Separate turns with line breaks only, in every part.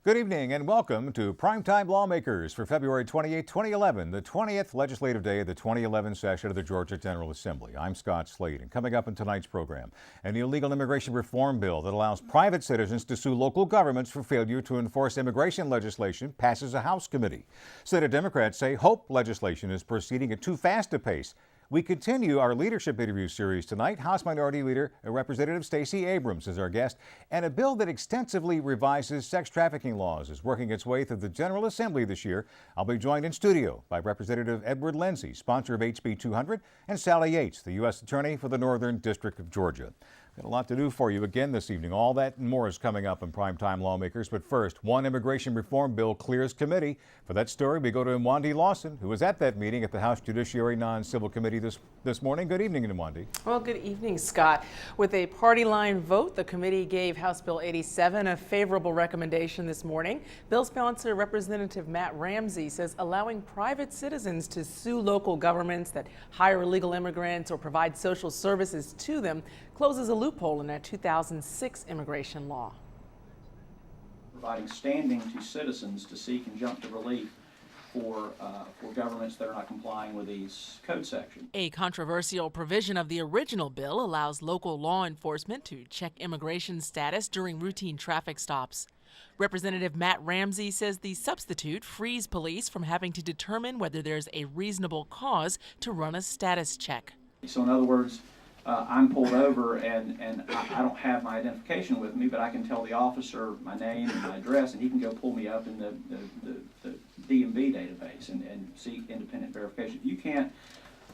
Good evening and welcome to Primetime Lawmakers for February 28, 2011, the 20th legislative day of the 2011 session of the Georgia General Assembly. I'm Scott Slade, and coming up in tonight's program, an illegal immigration reform bill that allows private citizens to sue local governments for failure to enforce immigration legislation passes a House committee. Senate Democrats say HOPE legislation is proceeding at too fast a pace. We continue our leadership interview series tonight. House Minority Leader Representative Stacey Abrams is our guest, and a bill that extensively revises sex trafficking laws is working its way through the General Assembly this year. I'll be joined in studio by Representative Edward Lindsey, sponsor of HB 200, and Sally Yates, the U.S. Attorney for the Northern District of Georgia. Got a lot to do for you again this evening. All that and more is coming up in Primetime Lawmakers. But first, one immigration reform bill clears committee. For that story, we go to Mwandi Lawson, who was at that meeting at the House Judiciary Non-Civil Committee this morning. Good evening, Mwandi.
Well, good evening, Scott. With a party line vote, the committee gave House Bill 87 a favorable recommendation this morning. Bill sponsor Representative Matt Ramsey says allowing private citizens to sue local governments that hire illegal immigrants or provide social services to them closes a loophole in a 2006 immigration law.
Providing standing to citizens to seek injunctive relief for governments that are not complying with these code sections.
A controversial provision of the original bill allows local law enforcement to check immigration status during routine traffic stops. Representative Matt Ramsey says the substitute frees police from having to determine whether there's a reasonable cause to run a status check.
So in other words, I'm pulled over and I don't have my identification with me, but I can tell the officer my name and my address, and he can go pull me up in the DMV database and seek independent verification.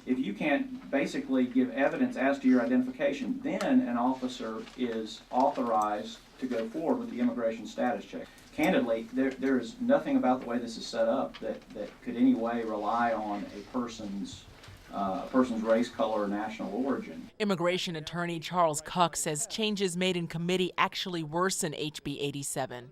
If you can't basically give evidence as to your identification, then an officer is authorized to go forward with the immigration status check. Candidly, there is nothing about the way this is set up that could any way rely on a person's race, color, or national origin.
Immigration attorney Charles Cuck says changes made in committee actually worsen HB 87.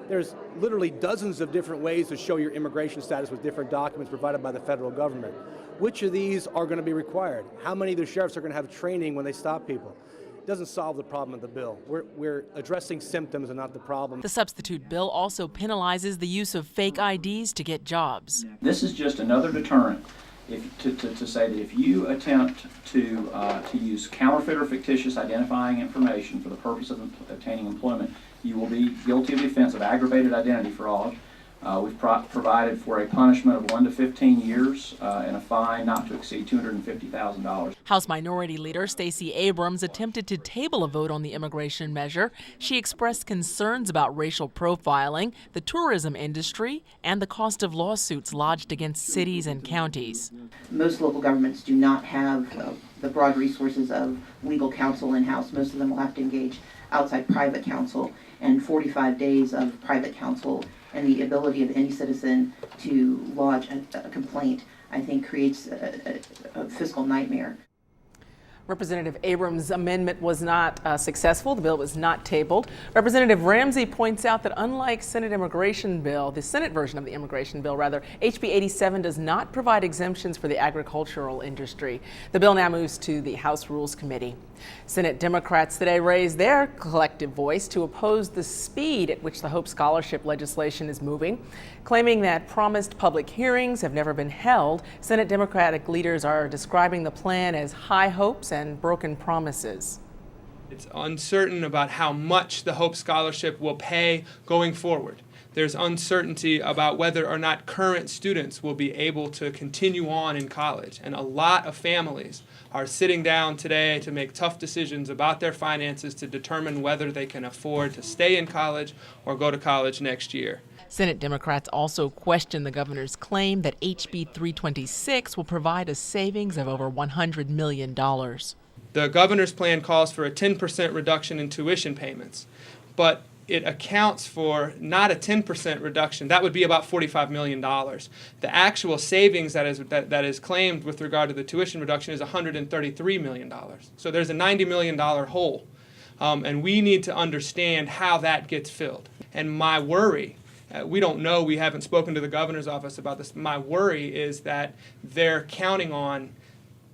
There's literally dozens of different ways to show your immigration status with different documents provided by the federal government. Which of these are going to be required? How many of the sheriffs are going to have training when they stop people? It doesn't solve the problem of the bill. We're addressing symptoms and not the problem.
The substitute bill also penalizes the use of fake IDs to get jobs.
This is just another deterrent to say that if you attempt to use counterfeit or fictitious identifying information for the purpose of obtaining employment, you will be guilty of the offense of aggravated identity fraud. We've provided for a punishment of 1 to 15 years and a fine not to exceed $250,000.
House Minority Leader Stacey Abrams attempted to table a vote on the immigration measure. She expressed concerns about racial profiling, the tourism industry, and the cost of lawsuits lodged against cities and counties.
Most local governments do not have the broad resources of legal counsel in-house. Most of them will have to engage outside private counsel, and 45 days of private counsel and the ability of any citizen to lodge a complaint, I think, creates a fiscal nightmare.
Representative Abrams' amendment was not successful. The bill was not tabled. Representative Ramsey points out that unlike the Senate version of the immigration bill, HB 87 does not provide exemptions for the agricultural industry. The bill now moves to the House Rules Committee. Senate Democrats today raised their collective voice to oppose the speed at which the Hope Scholarship legislation is moving. Claiming that promised public hearings have never been held, Senate Democratic leaders are describing the plan as high hopes and broken promises.
It's uncertain about how much the Hope Scholarship will pay going forward. There's uncertainty about whether or not current students will be able to continue on in college. And a lot of families are sitting down today to make tough decisions about their finances to determine whether they can afford to stay in college or go to college next year.
Senate Democrats also question the governor's claim that HB 326 will provide a savings of over $100 million.
The governor's plan calls for a 10% reduction in tuition payments, but it accounts for not a 10% reduction. That would be about $45 million. The actual savings that is claimed with regard to the tuition reduction is $133 million. So there's a $90 million hole, and we need to understand how that gets filled. And my worry, we don't know, we haven't spoken to the governor's office about this, my worry is that they're counting on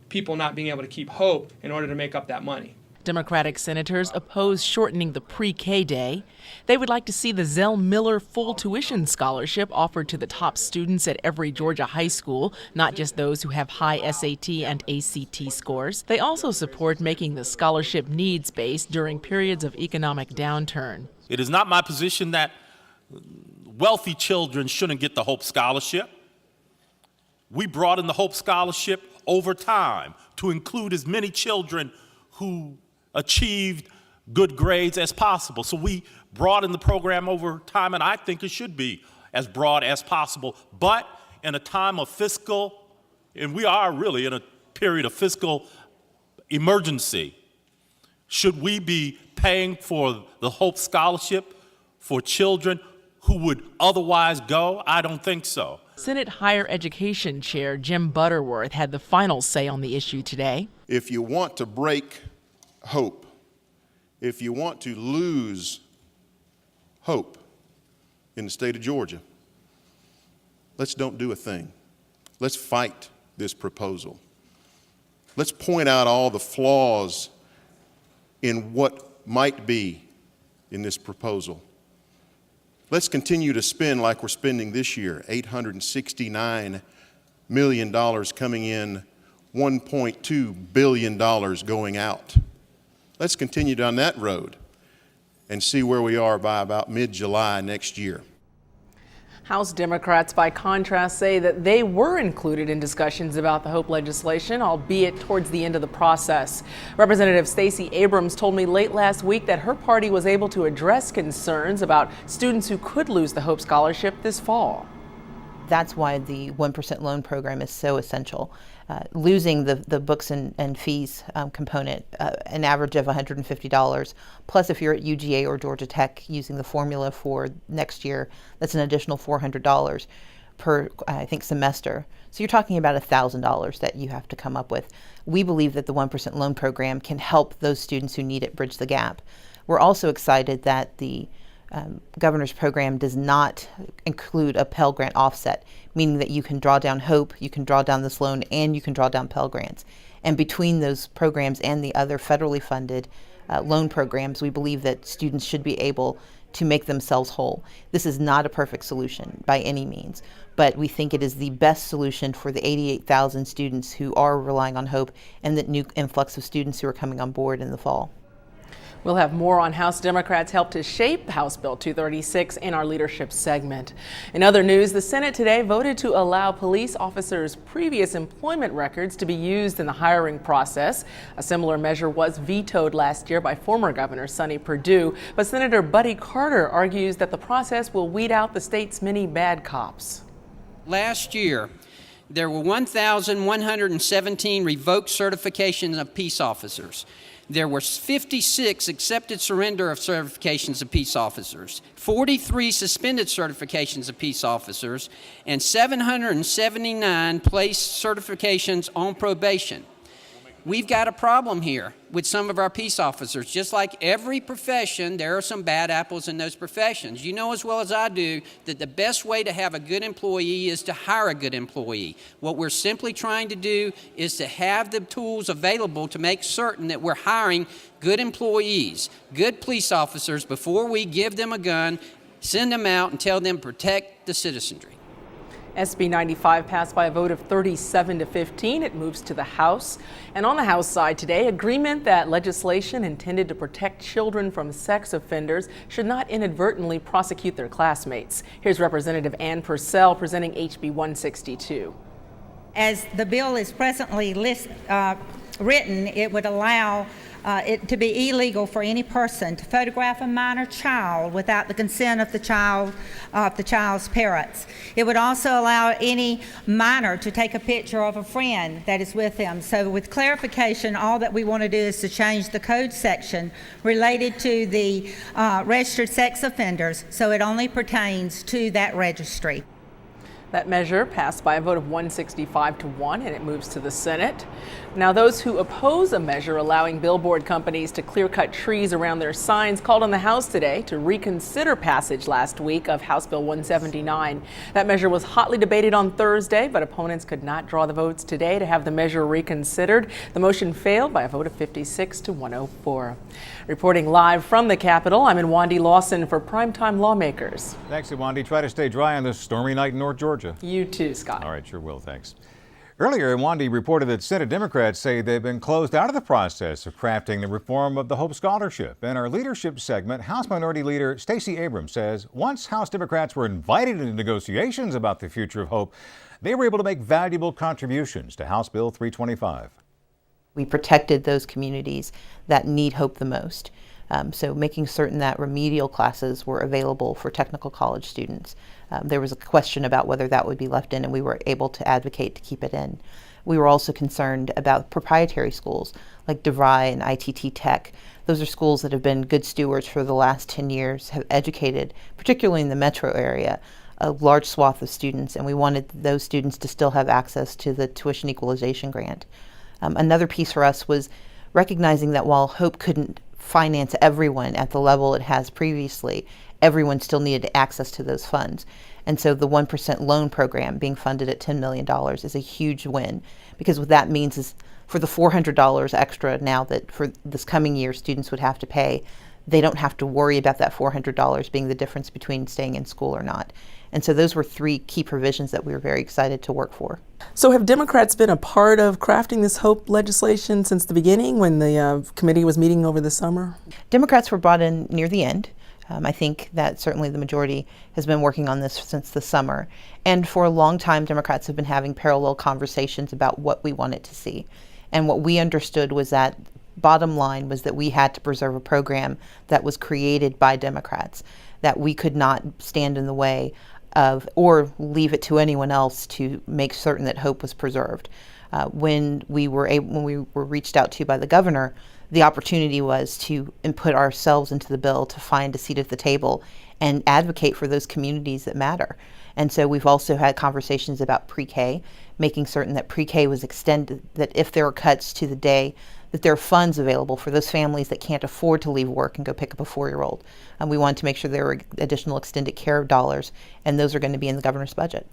people not being able to keep hope in order to make up that money.
Democratic senators oppose shortening the pre-K day. They would like to see the Zell Miller full tuition scholarship offered to the top students at every Georgia high school, not just those who have high SAT and ACT scores. They also support making the scholarship needs-based during periods of economic downturn.
It is not my position that wealthy children shouldn't get the Hope Scholarship. We brought in the Hope Scholarship over time to include as many children who achieved good grades as possible. So we brought in the program over time, and I think it should be as broad as possible. But in a time of fiscal, and we are really in a period of fiscal emergency, should we be paying for the Hope Scholarship for children who would otherwise go? I don't think so.
Senate Higher Education Chair Jim Butterworth had the final say on the issue today.
If you want to break hope, if you want to lose hope in the state of Georgia, let's don't do a thing. Let's fight this proposal. Let's point out all the flaws in what might be in this proposal. Let's continue to spend like we're spending this year, $869 million coming in, $1.2 billion going out. Let's continue down that road and see where we are by about mid-July next year.
House Democrats, by contrast, say that they were included in discussions about the Hope legislation, albeit towards the end of the process. Representative Stacey Abrams told me late last week that her party was able to address concerns about students who could lose the Hope Scholarship this fall.
That's why the 1% loan program is so essential. Losing the books and fees component, an average of $150, plus if you're at UGA or Georgia Tech using the formula for next year, that's an additional $400 per, I think, semester. So you're talking about $1,000 that you have to come up with. We believe that the 1% loan program can help those students who need it bridge the gap. We're also excited that the governor's program does not include a Pell Grant offset, meaning that you can draw down Hope, you can draw down this loan, and you can draw down Pell Grants. And between those programs and the other federally funded loan programs, we believe that students should be able to make themselves whole. This is not a perfect solution by any means, but we think it is the best solution for the 88,000 students who are relying on Hope and the new influx of students who are coming on board in the fall.
We'll have more on House Democrats' help to shape House Bill 236 in our leadership segment. In other news, the Senate today voted to allow police officers' previous employment records to be used in the hiring process. A similar measure was vetoed last year by former Governor Sonny Perdue, but Senator Buddy Carter argues that the process will weed out the state's many bad cops.
Last year, there were 1,117 revoked certifications of peace officers. There were 56 accepted surrender of certifications of peace officers, 43 suspended certifications of peace officers, and 779 placed certifications on probation. We've got a problem here with some of our peace officers. Just like every profession, there are some bad apples in those professions. You know as well as I do that the best way to have a good employee is to hire a good employee. What we're simply trying to do is to have the tools available to make certain that we're hiring good employees, good police officers, before we give them a gun, send them out, and tell them protect the citizenry.
SB 95 passed by a vote of 37-15. It moves to the House. And on the House side today, agreement that legislation intended to protect children from sex offenders should not inadvertently prosecute their classmates. Here's Representative Ann Purcell presenting HB 162.
As the bill is presently written, it would allow it to be illegal for any person to photograph a minor child without the consent of the child's parents. It would also allow any minor to take a picture of a friend that is with them. So with clarification, all that we want to do is to change the code section related to the registered sex offenders, so it only pertains to that registry.
That measure passed by a vote of 165 to 1, and it moves to the Senate. Now, those who oppose a measure allowing billboard companies to clear-cut trees around their signs called on the House today to reconsider passage last week of House Bill 179. That measure was hotly debated on Thursday, but opponents could not draw the votes today to have the measure reconsidered. The motion failed by a vote of 56 to 104. Reporting live from the Capitol, I'm in Wandy Lawson for Primetime Lawmakers.
Thanks, Wandy. Try to stay dry on this stormy night in North Georgia.
You too, Scott.
All right, sure will. Thanks. Earlier, Wandy reported that Senate Democrats say they've been closed out of the process of crafting the reform of the Hope Scholarship. In our leadership segment, House Minority Leader Stacey Abrams says once House Democrats were invited into negotiations about the future of Hope, they were able to make valuable contributions to House Bill 325.
We protected those communities that need Hope the most. So making certain that remedial classes were available for technical college students. There was a question about whether that would be left in, and we were able to advocate to keep it in. We were also concerned about proprietary schools like DeVry and ITT Tech. Those are schools that have been good stewards for the last 10 years, have educated, particularly in the metro area, a large swath of students, and we wanted those students to still have access to the tuition equalization grant. Another piece for us was recognizing that while Hope couldn't finance everyone at the level it has previously, everyone still needed access to those funds. And so the 1% loan program being funded at $10 million is a huge win, because what that means is for the $400 extra now that for this coming year students would have to pay, they don't have to worry about that $400 being the difference between staying in school or not. And so those were three key provisions that we were very excited to work for.
So have Democrats been a part of crafting this Hope legislation since the beginning when the committee was meeting over the summer?
Democrats were brought in near the end. I think that certainly the majority has been working on this since the summer. And for a long time, Democrats have been having parallel conversations about what we wanted to see. And what we understood was that bottom line was that we had to preserve a program that was created by Democrats, that we could not stand in the way of or leave it to anyone else to make certain that Hope was preserved. When we were reached out to by the governor, the opportunity was to put ourselves into the bill to find a seat at the table and advocate for those communities that matter. And so we've also had conversations about pre-K, making certain that pre-K was extended, that if there are cuts to the day, that there are funds available for those families that can't afford to leave work and go pick up a 4-year-old. And we wanted to make sure there were additional extended care dollars, and those are going to be in the governor's budget.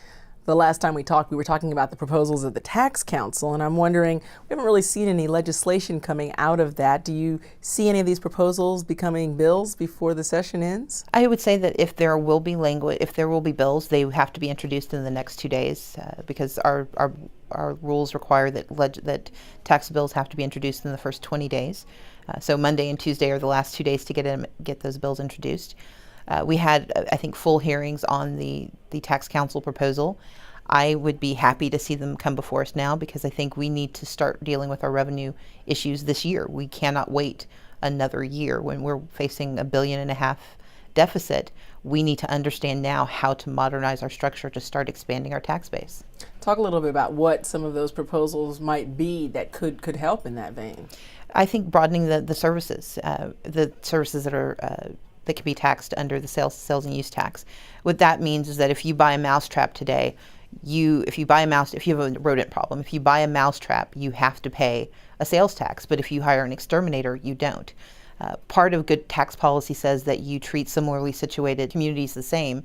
The last time we talked, we were talking about the proposals of the Tax Council, and I'm wondering, we haven't really seen any legislation coming out of that. Do you see any of these proposals becoming bills before the session ends?
I would say that if there will be bills, they have to be introduced in the next 2 days because our rules require that tax bills have to be introduced in the first 20 days. So Monday and Tuesday are the last 2 days to get those bills introduced. We had, I think, full hearings on the Tax Council proposal. I would be happy to see them come before us now because I think we need to start dealing with our revenue issues this year. We cannot wait another year when we're facing $1.5 billion deficit. We need to understand now how to modernize our structure to start expanding our tax base.
Talk a little bit about what some of those proposals might be that could help in that vein.
I think broadening the services that are that can be taxed under the sales and use tax. What that means is that if you buy a mousetrap today, if you have a rodent problem, if you buy a mousetrap, you have to pay a sales tax. But if you hire an exterminator, you don't. Part of good tax policy says that you treat similarly situated communities the same.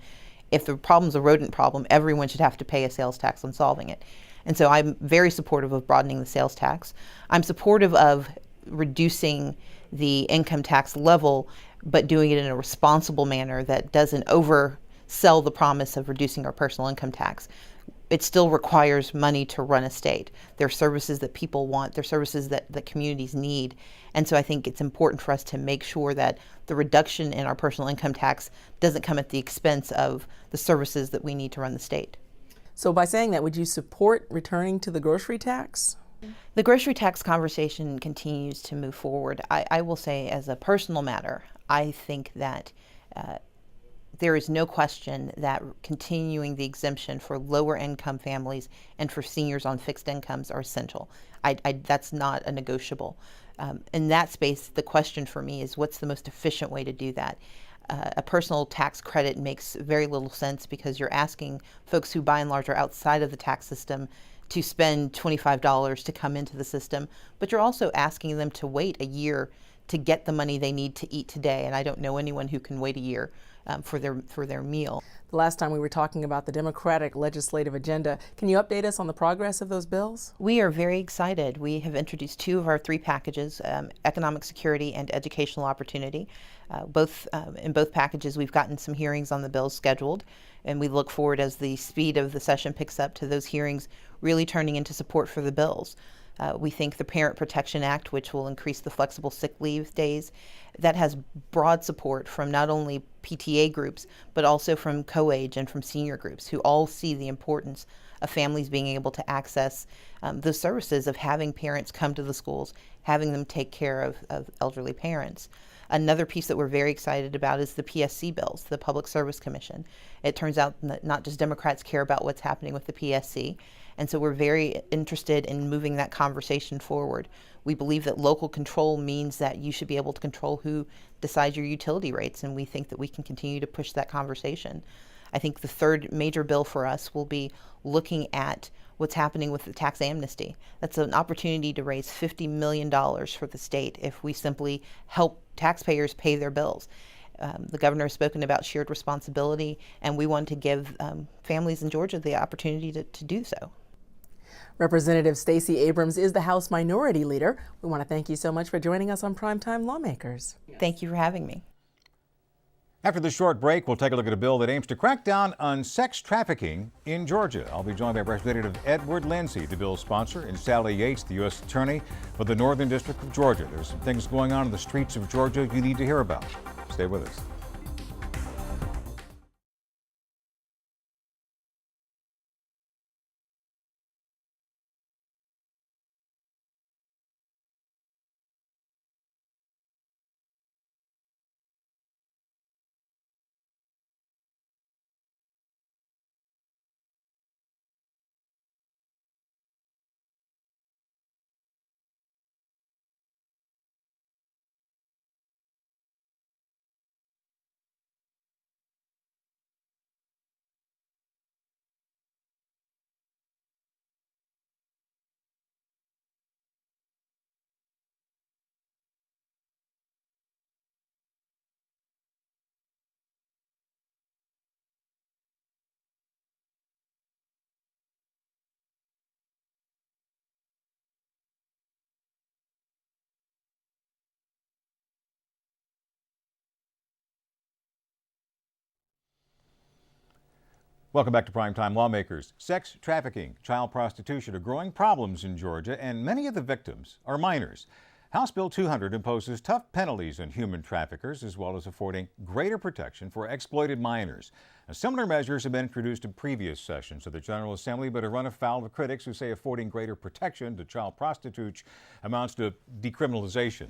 If the problem's a rodent problem, everyone should have to pay a sales tax on solving it. And so I'm very supportive of broadening the sales tax. I'm supportive of reducing the income tax level, but doing it in a responsible manner that doesn't oversell the promise of reducing our personal income tax. It still requires money to run a state. There are services that people want, there are services that communities need. And so I think it's important for us to make sure that the reduction in our personal income tax doesn't come at the expense of the services that we need to run the state.
So by saying that, would you support returning to the grocery tax?
The grocery tax conversation continues to move forward. I will say, as a personal matter, I think that there is no question that continuing the exemption for lower income families and for seniors on fixed incomes are essential. That's not a negotiable. In that space, the question for me is what's the most efficient way to do that? A personal tax credit makes very little sense because you're asking folks who by and large are outside of the tax system to spend $25 to come into the system, but you're also asking them to wait a year to get the money they need to eat today. And I don't know anyone who can wait a year for their meal.
The last time we were talking about the Democratic legislative agenda. Can you update us on the progress of those bills?
We are very excited. We have introduced 2 of our 3 packages, economic security and educational opportunity. In both packages, we've gotten some hearings on the bills scheduled, and we look forward, as the speed of the session picks up, to those hearings really turning into support for the bills. We think the Parent Protection Act, which will increase the flexible sick leave days, that has broad support from not only PTA groups, but also from co-age and from senior groups who all see the importance of families being able to access the services of having parents come to the schools, having them take care of elderly parents. Another piece that we're very excited about is the PSC bills, the Public Service Commission. It turns out that not just Democrats care about what's happening with the PSC, and so we're very interested in moving that conversation forward. We believe that local control means that you should be able to control who decides your utility rates, and we think that we can continue to push that conversation. I think the third major bill for us will be looking at what's happening with the tax amnesty. That's an opportunity to raise $50 million for the state if we simply help taxpayers pay their bills. The governor has spoken about shared responsibility, and we want to give families in Georgia the opportunity to do so.
Representative Stacey Abrams is the House Minority Leader. We want to thank you so much for joining us on Primetime Lawmakers.
Thank you for having me.
After this short break, we'll take a look at a bill that aims to crack down on sex trafficking in Georgia. I'll be joined by Representative Edward Lindsey, the bill's sponsor, and Sally Yates, the U.S. Attorney for the Northern District of Georgia. There's some things going on in the streets of Georgia you need to hear about. Stay with us. Welcome back to Primetime Lawmakers. Sex trafficking, child prostitution are growing problems in Georgia, and many of the victims are minors. House Bill 200 imposes tough penalties on human traffickers, as well as affording greater protection for exploited minors. Now, similar measures have been introduced in previous sessions of the General Assembly, but have run afoul of critics who say affording greater protection to child prostitutes amounts to decriminalization.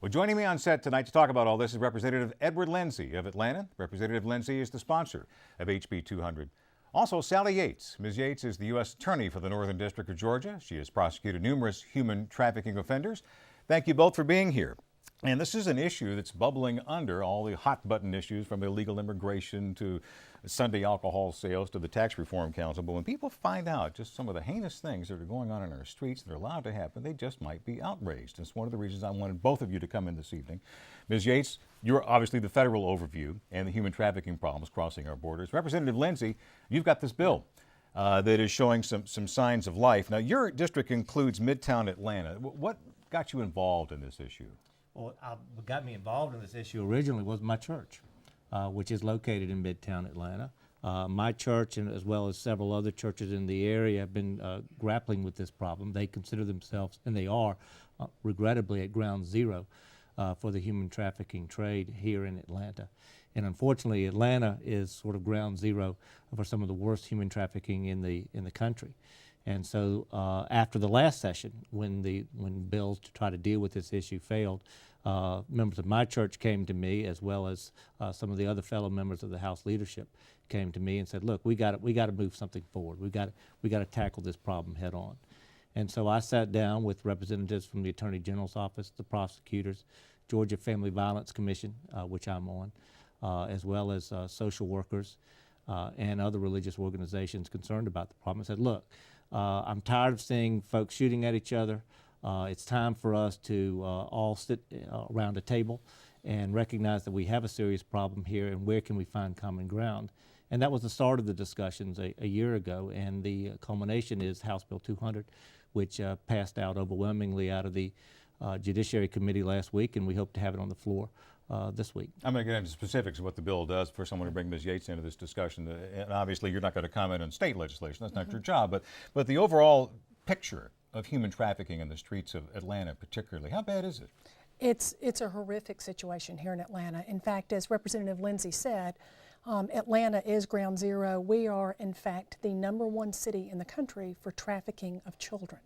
Well, joining me on set tonight to talk about all this is Representative Edward Lindsey of Atlanta. Representative Lindsey is the sponsor of HB 200. Also, Sally Yates. Ms. Yates is the U.S. Attorney for the Northern District of Georgia. She has prosecuted numerous human trafficking offenders. Thank you both for being here. And this is an issue that's bubbling under all the hot button issues, from illegal immigration to Sunday alcohol sales to the Tax Reform Council. But when people find out just some of the heinous things that are going on in our streets that are allowed to happen, they just might be outraged. It's one of the reasons I wanted both of you to come in this evening. Ms. Yates, you're obviously the federal overview and the human trafficking problems crossing our borders. Representative Lindsey, you've got this bill that is showing some signs of life. Now, your district includes Midtown Atlanta. What got you involved in this issue?
Well, what got me involved in this issue originally was my church, which is located in Midtown Atlanta. My church, and as well as several other churches in the area, have been grappling with this problem. They consider themselves, and they are, regrettably, at ground zero for the human trafficking trade here in Atlanta. And unfortunately, Atlanta is sort of ground zero for some of the worst human trafficking in the country. And so after the last session, when bills to try to deal with this issue failed, members of my church came to me, as well as some of the other fellow members of the House leadership came to me and said, "Look, we got to move something forward. We got to tackle this problem head on." And so I sat down with representatives from the Attorney General's office, the prosecutors, Georgia Family Violence Commission, which I'm on, as well as social workers and other religious organizations concerned about the problem, and said, look, I'm tired of seeing folks shooting at each other. It's time for us to all sit around a table and recognize that we have a serious problem here, and where can we find common ground. And that was the start of the discussions a year ago, and the culmination is House Bill 200, which passed out overwhelmingly out of the Judiciary Committee last week, and we hope to have it on the floor this week.
I'm going to get into specifics of what the bill does for someone to bring Ms. Yates into this discussion. And obviously, you're not going to comment on state legislation. That's not your job. But the overall picture of human trafficking in the streets of Atlanta particularly, how bad is it?
It's a horrific situation here in Atlanta. In fact, as Representative Lindsay said, Atlanta is ground zero. We are, in fact, the #1 city in the country for trafficking of children.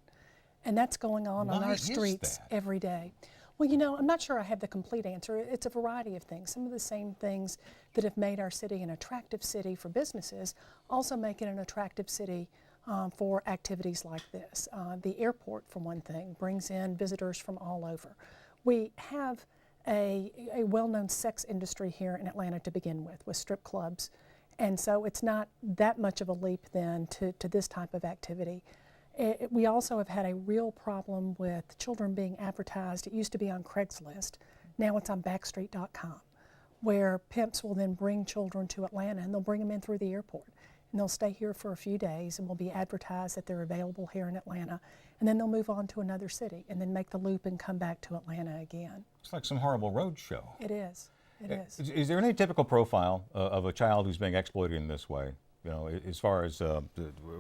And that's going on our streets every day. Well, you know, I'm not sure I have the complete answer. It's a variety of things. Some of the same things that have made our city an attractive city for businesses also make it an attractive city for activities like this. The airport, for one thing, brings in visitors from all over. We have a well-known sex industry here in Atlanta to begin with strip clubs. And so it's not that much of a leap then to this type of activity. We also have had a real problem with children being advertised. It used to be on Craigslist. Now it's on Backstreet.com, where pimps will then bring children to Atlanta, and they'll bring them in through the airport. And they'll stay here for a few days and will be advertised that they're available here in Atlanta. And then they'll move on to another city and then make the loop and come back to Atlanta again.
It's like some horrible road show.
It is. It is.
Is there any typical profile of a child who's being exploited in this way? You know, as far as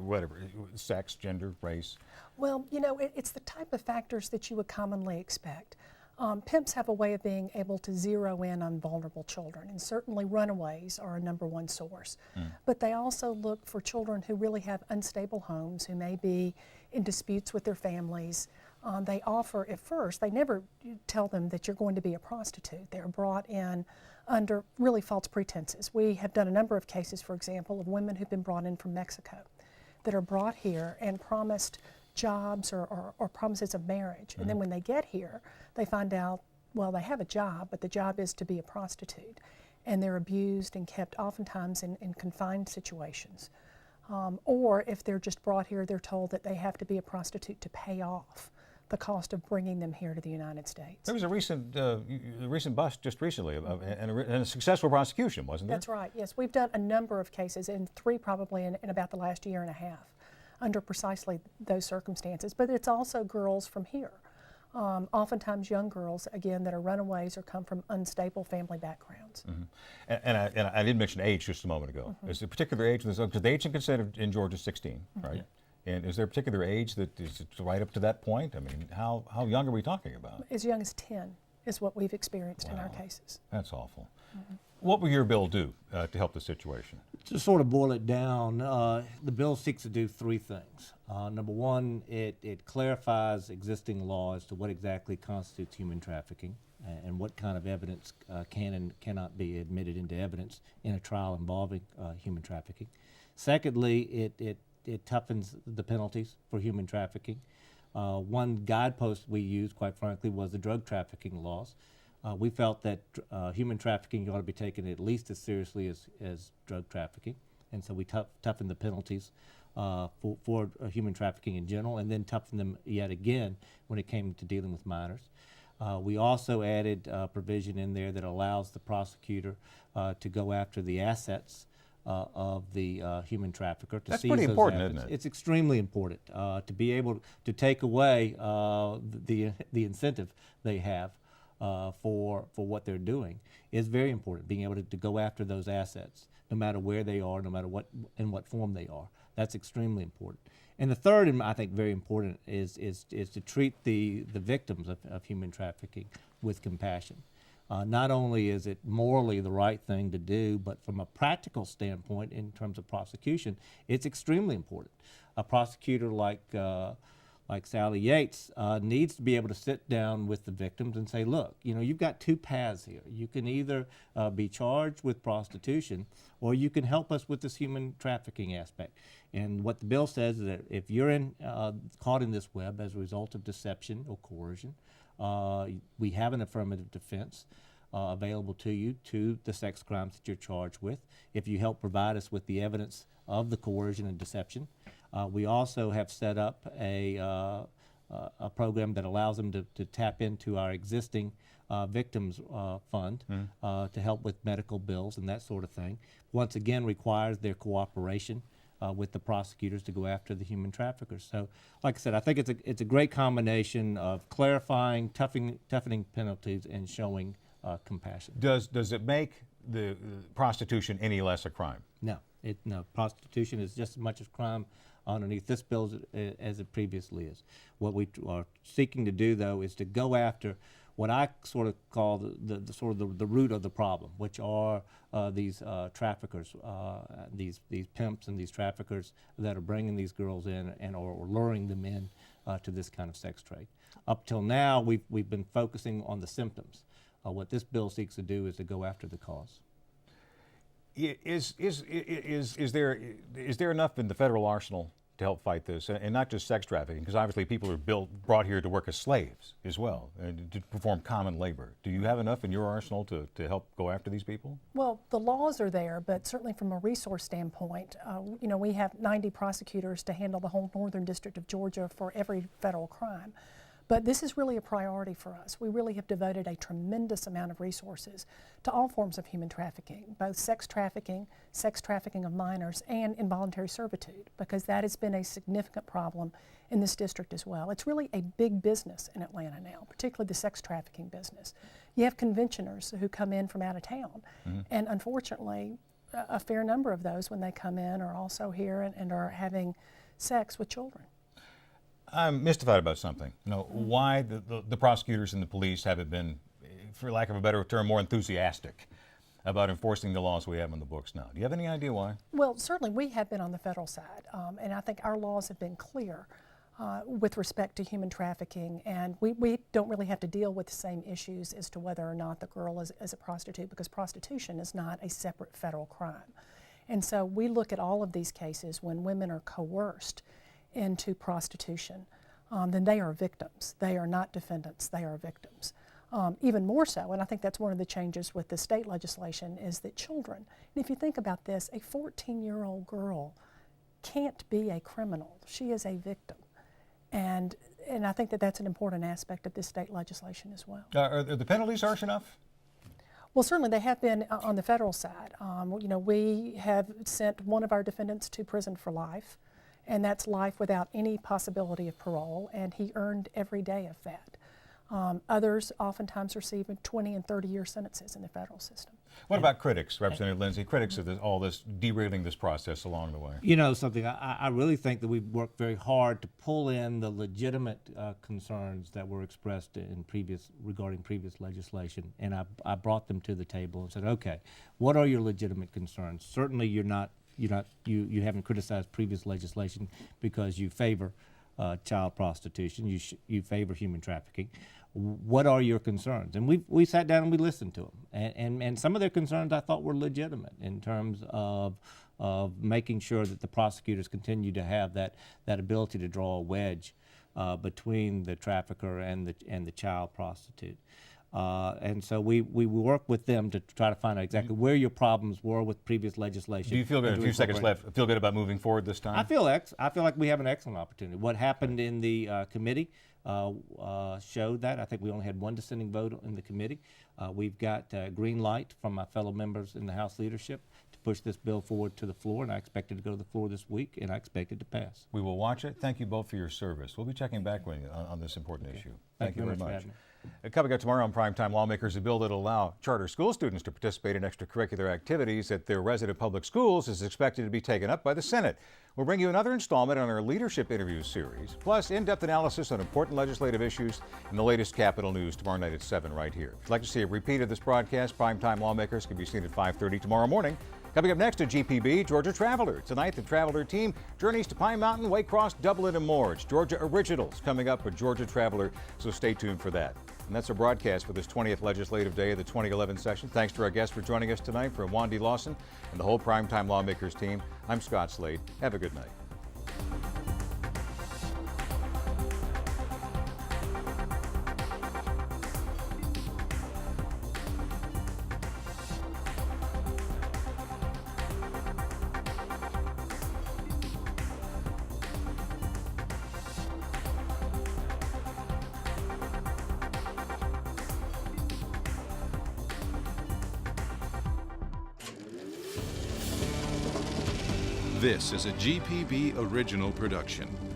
whatever, sex, gender, race?
Well, you know, it's the type of factors that you would commonly expect. Pimps have a way of being able to zero in on vulnerable children, and certainly runaways are a #1 source. But they also look for children who really have unstable homes, who may be in disputes with their families. They offer, at first, they never tell them that you're going to be a prostitute. They're brought in under really false pretenses. We have done a number of cases, for example, of women who've been brought in from Mexico that are brought here and promised jobs or promises of marriage. And then when they get here, they find out, well, they have a job, but the job is to be a prostitute. And they're abused and kept oftentimes in confined situations. Or if they're just brought here, they're told that they have to be a prostitute to pay off the cost of bringing them here to the United States.
There was a recent bust just recently and a successful prosecution, wasn't there?
That's right, yes. We've done a number of cases, and 3 probably in about the last year and a half, under precisely those circumstances. But it's also girls from here. Oftentimes young girls, again, that are runaways or come from unstable family backgrounds.
And I did mention age just a moment ago. Is there a particular age, because the age in consent in Georgia is 16, right? And is there a particular age that is right up to that point? I mean, how young are we talking about?
As young as 10 is what we've experienced in our cases.
That's awful. What will your bill do to help the situation?
To sort of boil it down, the bill seeks to do 3 things. Number one, it clarifies existing law as to what exactly constitutes human trafficking and what kind of evidence can and cannot be admitted into evidence in a trial involving human trafficking. Secondly, it toughens the penalties for human trafficking. One guidepost we used, quite frankly, was the drug trafficking laws. We felt that human trafficking ought to be taken at least as seriously as drug trafficking, and so we toughened the penalties for human trafficking in general, and then toughened them yet again when it came to dealing with minors. We also added a provision in there that allows the prosecutor to go after the assets of the human trafficker.
That's pretty important, isn't it?
It's extremely important to be able to take away the incentive they have for what they're doing is very important. Being able to go after those assets, no matter where they are, no matter in what form they are, that's extremely important. And the third, and I think very important, is to treat the victims of human trafficking with compassion. Not only is it morally the right thing to do, but from a practical standpoint, in terms of prosecution, it's extremely important. A prosecutor like Sally Yates needs to be able to sit down with the victims and say, look, you know, you've got 2 paths here. You can either be charged with prostitution, or you can help us with this human trafficking aspect. And what the bill says is that if you're caught in this web as a result of deception or coercion, we have an affirmative defense. available to you to the sex crimes that you're charged with, if you help provide us with the evidence of the coercion and deception. We also have set up a program that allows them to tap into our existing victims fund to help with medical bills and that sort of thing. Once again, requires their cooperation with the prosecutors to go after the human traffickers. So, like I said, I think it's a great combination of clarifying, toughening penalties, and showing compassion.
Does it make the prostitution any less a crime?
No, no. Prostitution is just as much as crime underneath this bill as it previously is. What we are seeking to do, though, is to go after what I sort of call the root of the problem, which are these traffickers, these pimps and these traffickers that are bringing these girls in or luring them in to this kind of sex trade. Up till now, we've been focusing on the symptoms. What this bill seeks to do is to go after the cause.
Is there enough in the federal arsenal to help fight this, and not just sex trafficking? Because obviously people are brought here to work as slaves as well, and to perform common labor. Do you have enough in your arsenal to help go after these people?
Well, the laws are there, but certainly from a resource standpoint, we have 90 prosecutors to handle the whole Northern District of Georgia for every federal crime. But this is really a priority for us. We really have devoted a tremendous amount of resources to all forms of human trafficking, both sex trafficking of minors, and involuntary servitude, because that has been a significant problem in this district as well. It's really a big business in Atlanta now, particularly the sex trafficking business. You have conventioners who come in from out of town, and unfortunately, a fair number of those, when they come in, are also here and are having sex with children.
I'm mystified about something. Why the prosecutors and the police haven't been, for lack of a better term, more enthusiastic about enforcing the laws we have in the books now. Do you have any idea why?
Well, certainly we have been on the federal side, and I think our laws have been clear with respect to human trafficking, and we don't really have to deal with the same issues as to whether or not the girl is a prostitute, because prostitution is not a separate federal crime. And so we look at all of these cases when women are coerced into prostitution, then they are victims. They are not defendants, they are victims. Even more so, and I think that's one of the changes with the state legislation, is that children, and if you think about this, a 14-year-old girl can't be a criminal. She is a victim. And I think that that's an important aspect of this state legislation as well.
Are the penalties harsh enough?
Well, certainly they have been on the federal side. We have sent one of our defendants to prison for life, and that's life without any possibility of parole, and he earned every day of that. Others oftentimes receive 20 and 30-year sentences in the federal system.
What about critics, Representative Lindsey? Critics of all this, derailing this process along the way.
You know something, I really think that we've worked very hard to pull in the legitimate concerns that were expressed regarding previous legislation, and I brought them to the table and said, okay, what are your legitimate concerns? Certainly you haven't criticized previous legislation because you favor child prostitution, you favor human trafficking. What are your concerns? And we sat down and we listened to them, and some of their concerns I thought were legitimate in terms of making sure that the prosecutors continue to have that ability to draw a wedge between the trafficker and the child prostitute. And so we work with them to try to find out exactly where your problems were with previous legislation.
Do you feel good? A few seconds left. Feel good about moving forward this time?
I feel like we have an excellent opportunity. What happened in the committee showed that. I think we only had one dissenting vote in the committee. We've got green light from my fellow members in the House leadership to push this bill forward to the floor, and I expect it to go to the floor this week, and I expect it to pass.
We will watch it. Thank you both for your service. We'll be checking back on this important issue. Thank you very much. Coming up tomorrow on Primetime Lawmakers, a bill that will allow charter school students to participate in extracurricular activities at their resident public schools is expected to be taken up by the Senate. We'll bring you another installment on our Leadership Interviews series, plus in-depth analysis on important legislative issues and the latest Capitol news tomorrow night at 7 right here. If you'd like to see a repeat of this broadcast, Primetime Lawmakers can be seen at 5:30 tomorrow morning. Coming up next, a GPB, Georgia Traveler. Tonight, the Traveler team journeys to Pine Mountain, Waycross, Dublin, and more. It's Georgia Originals coming up with Georgia Traveler, so stay tuned for that. And that's our broadcast for this 20th Legislative Day of the 2011 session. Thanks to our guests for joining us tonight. From Wandy Lawson and the whole Primetime Lawmakers team, I'm Scott Slade. Have a good night.
This is a GPB original production.